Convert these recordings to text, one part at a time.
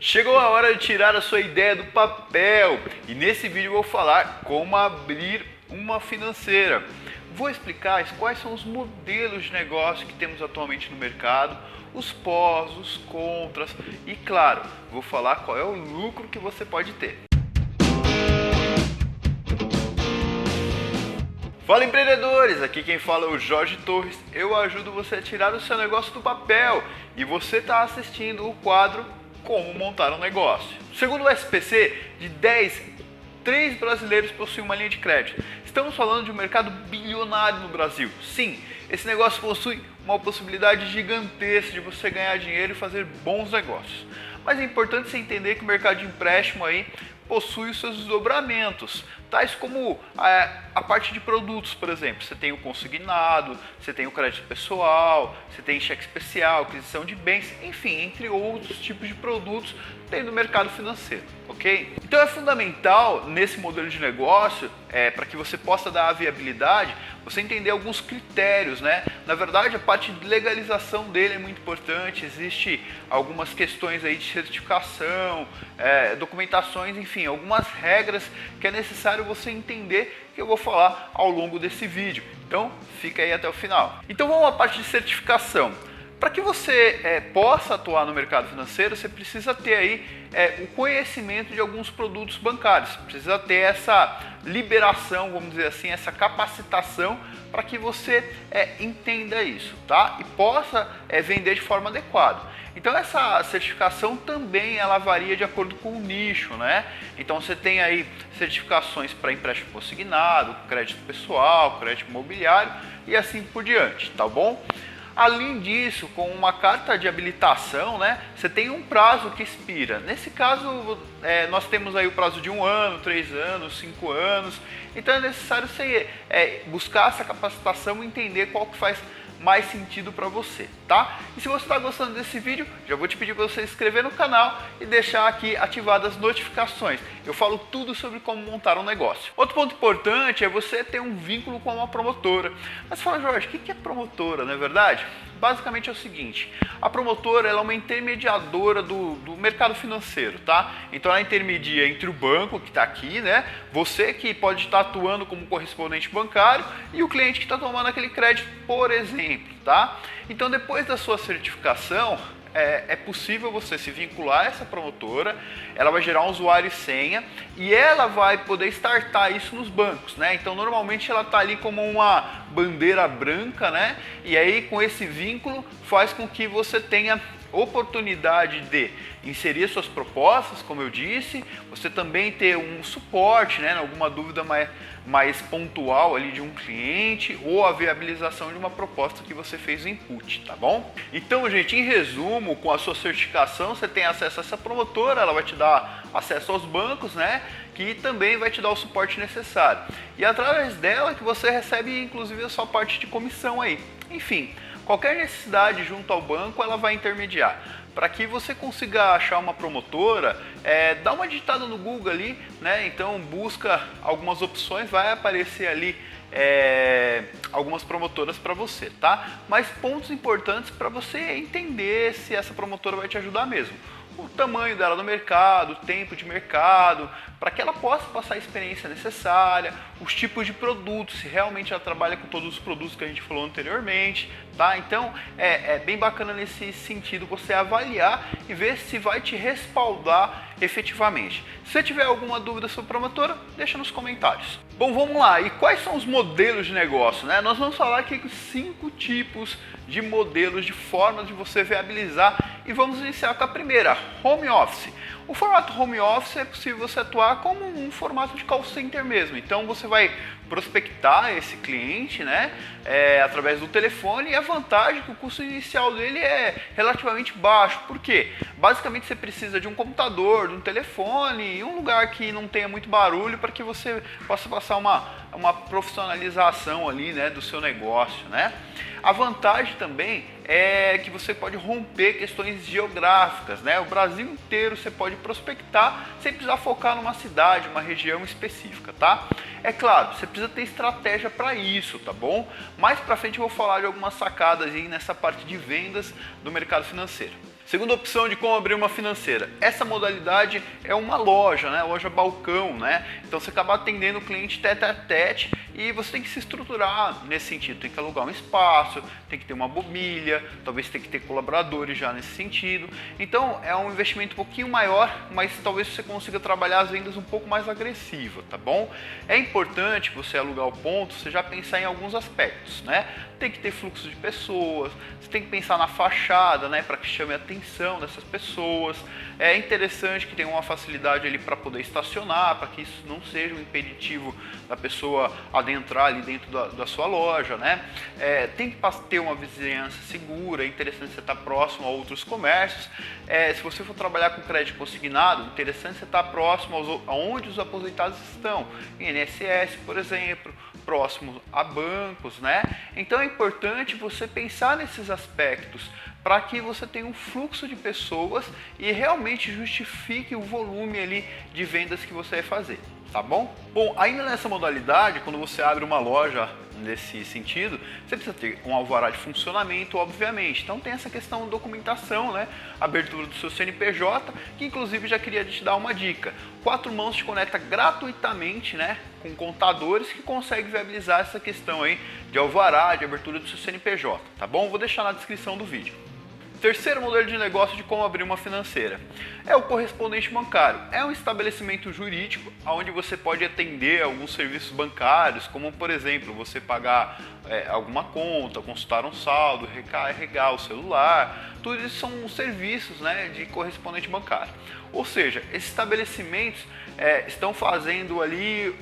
Chegou a hora de tirar a sua ideia do papel e nesse vídeo eu vou falar como abrir uma financeira. Vou explicar quais são os modelos de negócio que temos atualmente no mercado, os pós, os contras e, claro, vou falar qual é o lucro que você pode ter. Fala, empreendedores! Aqui quem fala é o Jorge Torres. Eu ajudo você a tirar o seu negócio do papel e você está assistindo o quadro Como Montar um Negócio. Segundo o SPC, de 10, 3 brasileiros possuem uma linha de crédito. Estamos falando de um mercado bilionário no Brasil. Sim, esse negócio possui uma possibilidade gigantesca de você ganhar dinheiro e fazer bons negócios. Mas é importante você entender que o mercado de empréstimo aí possui os seus desdobramentos, tais como a parte de produtos, por exemplo. Você tem o consignado, você tem o crédito pessoal, você tem cheque especial, aquisição de bens, enfim, entre outros tipos de produtos dentro do mercado financeiro, ok? Então é fundamental nesse modelo de negócio, para que você possa dar a viabilidade, você entender alguns critérios, né? Na verdade, a parte de legalização dele é muito importante, existe algumas questões aí de certificação, documentações, enfim, algumas regras que é necessário você entender, que eu vou falar ao longo desse vídeo. Então, fica aí até o final. Então vamos à parte de certificação. Para que você possa atuar no mercado financeiro, você precisa ter aí o conhecimento de alguns produtos bancários. Precisa ter essa liberação, vamos dizer assim, essa capacitação para que você entenda isso, tá? E possa vender de forma adequada. Então essa certificação também ela varia de acordo com o nicho, né? Então você tem aí certificações para empréstimo consignado, crédito pessoal, crédito imobiliário e assim por diante, tá bom? Além disso, com uma carta de habilitação, né, você tem um prazo que expira. Nesse caso, nós temos aí o prazo de 1 ano, 3 anos, 5 anos. Então é necessário você buscar essa capacitação e entender qual que faz mais sentido para você, tá? E se você está gostando desse vídeo, já vou te pedir para você se inscrever no canal e deixar aqui ativadas as notificações. Eu falo tudo sobre como montar um negócio. Outro ponto importante é você ter um vínculo com uma promotora. Mas fala, Jorge, o que é promotora, não é verdade? Basicamente é o seguinte, a promotora ela é uma intermediadora do mercado financeiro, tá? Então ela intermedia entre o banco que está aqui, né? Você que pode estar atuando como correspondente bancário e o cliente que está tomando aquele crédito, por exemplo, tá? Então depois da sua certificação, é possível você se vincular a essa promotora, ela vai gerar um usuário e senha e ela vai poder startar isso nos bancos, né? Então normalmente ela está ali como uma bandeira branca, né? E aí com esse vínculo faz com que você tenha oportunidade de inserir suas propostas, como eu disse, você também ter um suporte, né, alguma dúvida mais pontual ali de um cliente ou a viabilização de uma proposta que você fez o input, tá bom? Então, gente, em resumo, com a sua certificação, você tem acesso a essa promotora, ela vai te dar acesso aos bancos, né, que também vai te dar o suporte necessário. E através dela que você recebe, inclusive, a sua parte de comissão aí. Enfim, qualquer necessidade junto ao banco, ela vai intermediar. Para que você consiga achar uma promotora, dá uma digitada no Google ali, né? Então busca algumas opções, vai aparecer ali algumas promotoras para você, tá? Mas pontos importantes para você entender se essa promotora vai te ajudar mesmo. O tamanho dela no mercado, o tempo de mercado, para que ela possa passar a experiência necessária, os tipos de produtos, se realmente ela trabalha com todos os produtos que a gente falou anteriormente, tá? Então é bem bacana nesse sentido você avaliar e ver se vai te respaldar efetivamente. Se você tiver alguma dúvida sobre a promotora, deixa nos comentários. Bom, vamos lá. E quais são os modelos de negócio, né? Nós vamos falar aqui com 5 tipos de modelos, de formas de você viabilizar e vamos iniciar com a primeira, home office. O formato home office é possível você atuar como um formato de call center mesmo. Então você vai prospectar esse cliente, né, através do telefone, e a vantagem é que o custo inicial dele é relativamente baixo. Por quê? Basicamente você precisa de um computador, de um telefone e um lugar que não tenha muito barulho para que você possa passar uma profissionalização ali, né, do seu negócio, né? A vantagem também é que você pode romper questões geográficas, né? O Brasil inteiro você pode prospectar sem precisar focar numa cidade, uma região específica, tá? É claro, você precisa ter estratégia para isso, tá bom? Mais para frente eu vou falar de algumas sacadas aí nessa parte de vendas do mercado financeiro. Segunda opção de como abrir uma financeira. Essa modalidade é uma loja, né? Loja balcão, né? Então você acaba atendendo o cliente tete a tete e você tem que se estruturar nesse sentido. Tem que alugar um espaço, tem que ter uma mobília, talvez tem que ter colaboradores já nesse sentido. Então é um investimento um pouquinho maior, mas talvez você consiga trabalhar as vendas um pouco mais agressiva, tá bom? É importante você alugar o ponto, você já pensar em alguns aspectos, né? Tem que ter fluxo de pessoas, você tem que pensar na fachada, né, para que chame a atenção dessas pessoas. É interessante que tenha uma facilidade ali para poder estacionar, para que isso não seja um impeditivo da pessoa adentrar ali dentro da sua loja, né? Tem que ter uma vizinhança segura, é interessante você estar próximo a outros comércios. Se você for trabalhar com crédito consignado, interessante você estar próximo aonde os aposentados estão, INSS, por exemplo, próximo a bancos, né? Então é importante você pensar nesses aspectos para que você tenha um fluxo de pessoas e realmente justifique o volume ali de vendas que você vai fazer, tá bom? Bom, ainda nessa modalidade, quando você abre uma loja nesse sentido, você precisa ter um alvará de funcionamento, obviamente. Então tem essa questão de documentação, né? Abertura do seu CNPJ, que inclusive já queria te dar uma dica. 4 Mãos te conecta gratuitamente, né, com contadores que conseguem viabilizar essa questão aí de alvará, de abertura do seu CNPJ, tá bom? Vou deixar na descrição do vídeo. Terceiro modelo de negócio de como abrir uma financeira é o correspondente bancário. É um estabelecimento jurídico onde você pode atender alguns serviços bancários, como por exemplo, você pagar alguma conta, consultar um saldo, recarregar o celular. Tudo isso são serviços, né, de correspondente bancário. Ou seja, esses estabelecimentos estão fazendo ali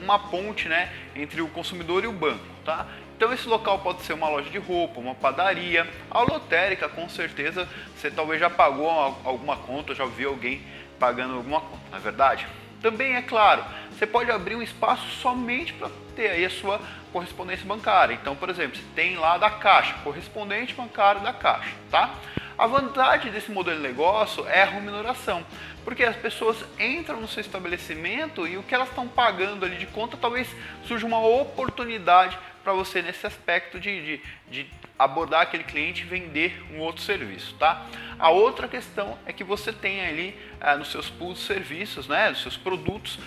uma ponte, né, entre o consumidor e o banco, tá? Então esse local pode ser uma loja de roupa, uma padaria, a lotérica, com certeza você talvez já pagou alguma conta, já viu alguém pagando alguma conta, não é verdade? Também é claro, você pode abrir um espaço somente para ter aí a sua correspondência bancária. Então, por exemplo, você tem lá da Caixa, correspondente bancário da Caixa, tá? A vantagem desse modelo de negócio é a remuneração, porque as pessoas entram no seu estabelecimento e o que elas estão pagando ali de conta, talvez surja uma oportunidade para você nesse aspecto de abordar aquele cliente e vender um outro serviço, tá? A outra questão é que você tem ali nos seus pools de serviços, né, nos seus produtos,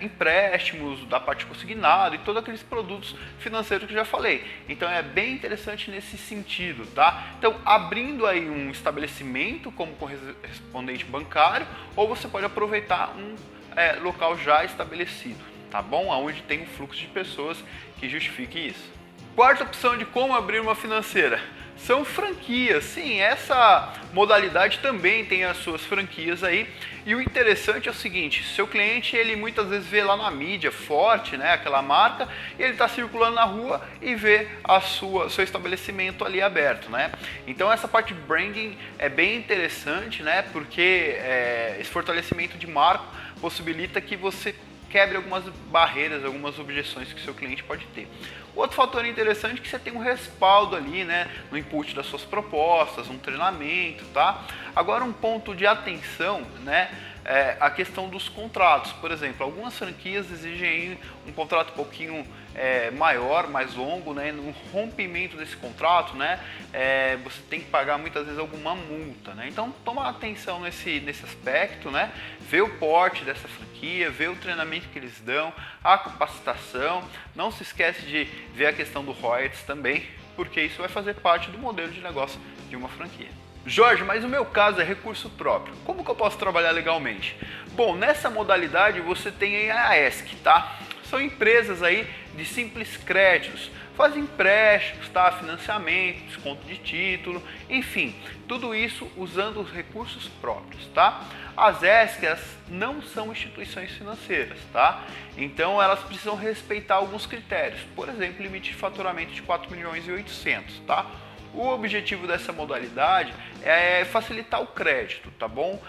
empréstimos da parte consignada e todos aqueles produtos financeiros que eu já falei. Então é bem interessante nesse sentido, tá? Então abrindo aí um estabelecimento como correspondente bancário, ou você pode aproveitar um local já estabelecido, tá bom? Onde tem um fluxo de pessoas que justifique isso. Quarta opção de como abrir uma financeira são franquias. Sim, essa modalidade também tem as suas franquias aí. E o interessante é o seguinte, seu cliente, ele muitas vezes vê lá na mídia forte, né, aquela marca, e ele está circulando na rua e vê seu estabelecimento ali aberto, né? Então essa parte de branding é bem interessante, né, porque esse fortalecimento de marca possibilita que você quebre algumas barreiras, algumas objeções que o seu cliente pode ter. Outro fator interessante é que você tem um respaldo ali, né, no input das suas propostas, um treinamento, tá? Agora um ponto de atenção, né, a questão dos contratos. Por exemplo, algumas franquias exigem um contrato um pouquinho maior, mais longo, né? No rompimento desse contrato, né, você tem que pagar muitas vezes alguma multa, né? Então toma atenção nesse aspecto, né? Vê o porte dessa franquia, vê o treinamento que eles dão, a capacitação. Não se esquece de ver a questão do royalties também, porque isso vai fazer parte do modelo de negócio de uma franquia. Jorge, mas o meu caso é recurso próprio. Como que eu posso trabalhar legalmente? Bom, nessa modalidade você tem a ESC, tá? São empresas aí de simples créditos, fazem empréstimos, tá? Financiamento, desconto de título, enfim, tudo isso usando os recursos próprios, tá? As ESCs não são instituições financeiras, tá? Então elas precisam respeitar alguns critérios, por exemplo, limite de faturamento de 4 milhões e 800, tá? O objetivo dessa modalidade é facilitar o crédito, tá bom?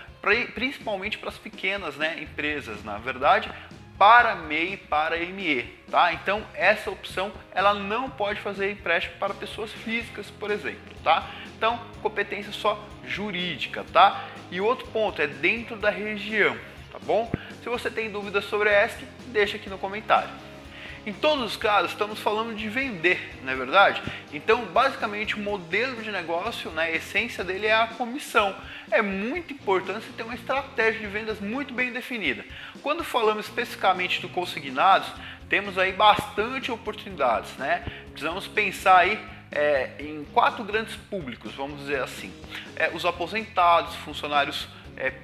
Principalmente para as pequenas, né, empresas, na verdade, para MEI e para ME, tá? Então essa opção ela não pode fazer empréstimo para pessoas físicas, por exemplo, tá? Então competência só jurídica, tá? E outro ponto é dentro da região, tá bom? Se você tem dúvidas sobre a ESC, deixa aqui no comentário. Em todos os casos, estamos falando de vender, não é verdade? Então, basicamente, o modelo de negócio, né, a essência dele é a comissão. É muito importante você ter uma estratégia de vendas muito bem definida. Quando falamos especificamente do consignados, temos aí bastante oportunidades, né? Precisamos pensar aí em 4 grandes públicos, vamos dizer assim. Os aposentados, funcionários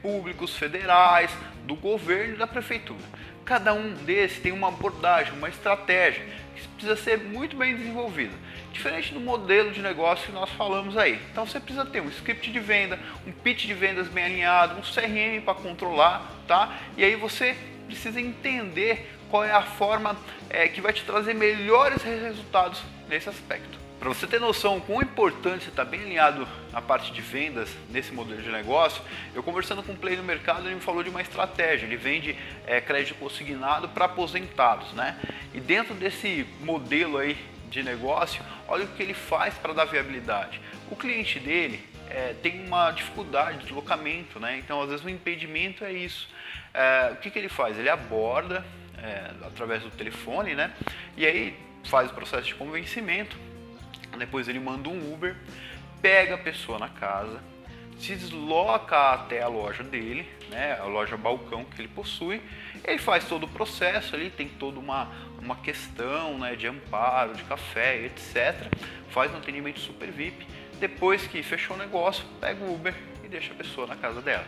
públicos, federais, do governo e da prefeitura. Cada um desses tem uma abordagem, uma estratégia que precisa ser muito bem desenvolvida, diferente do modelo de negócio que nós falamos aí. Então você precisa ter um script de venda, um pitch de vendas bem alinhado, um CRM para controlar, tá? E aí você precisa entender qual é a forma que vai te trazer melhores resultados nesse aspecto. Para você ter noção quão importante você está bem alinhado na parte de vendas nesse modelo de negócio, eu conversando com um player no mercado, ele me falou de uma estratégia. Ele vende crédito consignado para aposentados, né? E dentro desse modelo aí de negócio, olha o que ele faz para dar viabilidade. O cliente dele tem uma dificuldade de deslocamento, né? Então às vezes o impedimento é isso. O que ele faz? Ele aborda através do telefone, né? E aí faz o processo de convencimento. Depois ele manda um Uber, pega a pessoa na casa, se desloca até a loja dele, né, a loja balcão que ele possui. Ele faz todo o processo ali, tem toda uma questão, né, de amparo, de café, etc. Faz um atendimento super VIP. Depois que fechou o negócio, pega o Uber e deixa a pessoa na casa dela.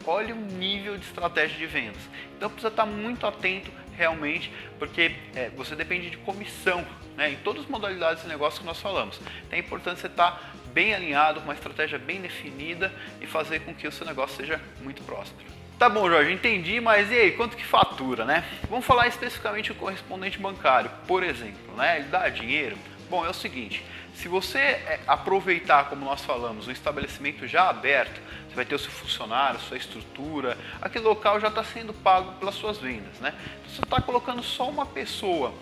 Olha o nível de estratégia de vendas. Então precisa estar muito atento realmente, porque você depende de comissão, né, em todas as modalidades de negócio que nós falamos. Então é importante você estar bem alinhado, com uma estratégia bem definida e fazer com que o seu negócio seja muito próspero. Tá bom, Jorge, entendi, mas e aí, quanto que fatura, né? Vamos falar especificamente do correspondente bancário, por exemplo, né? Ele dá dinheiro? Bom, é o seguinte, se você aproveitar, como nós falamos, um estabelecimento já aberto, você vai ter o seu funcionário, sua estrutura, aquele local já está sendo pago pelas suas vendas, né? Então, você está colocando só uma pessoa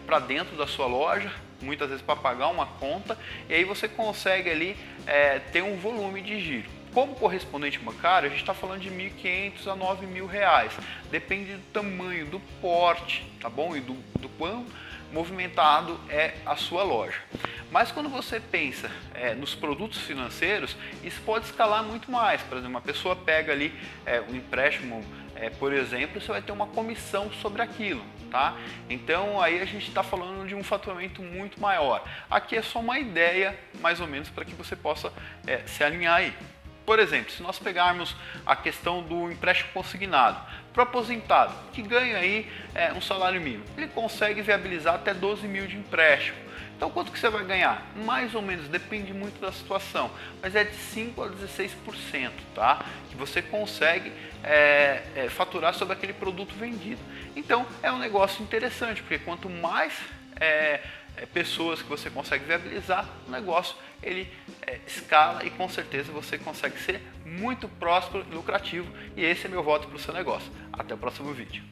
para dentro da sua loja, muitas vezes para pagar uma conta, e aí você consegue ali ter um volume de giro. Como correspondente bancário, a gente está falando de R$ 1.500 a R$ 9.000. Depende do tamanho, do porte, tá bom? E do quão movimentado é a sua loja. Mas quando você pensa nos produtos financeiros, isso pode escalar muito mais. Por exemplo, uma pessoa pega ali um empréstimo, por exemplo, você vai ter uma comissão sobre aquilo, tá? Então aí a gente está falando de um faturamento muito maior. Aqui é só uma ideia, mais ou menos, para que você possa se alinhar aí. Por exemplo, se nós pegarmos a questão do empréstimo consignado, para o aposentado, que ganha aí um salário mínimo, ele consegue viabilizar até 12 mil de empréstimo. Então quanto que você vai ganhar? Mais ou menos, depende muito da situação, mas é de 5% a 16%, tá? Que você consegue faturar sobre aquele produto vendido. Então é um negócio interessante, porque quanto mais pessoas que você consegue viabilizar, o negócio ele escala e com certeza você consegue ser muito próspero e lucrativo. E esse é meu voto para o seu negócio. Até o próximo vídeo.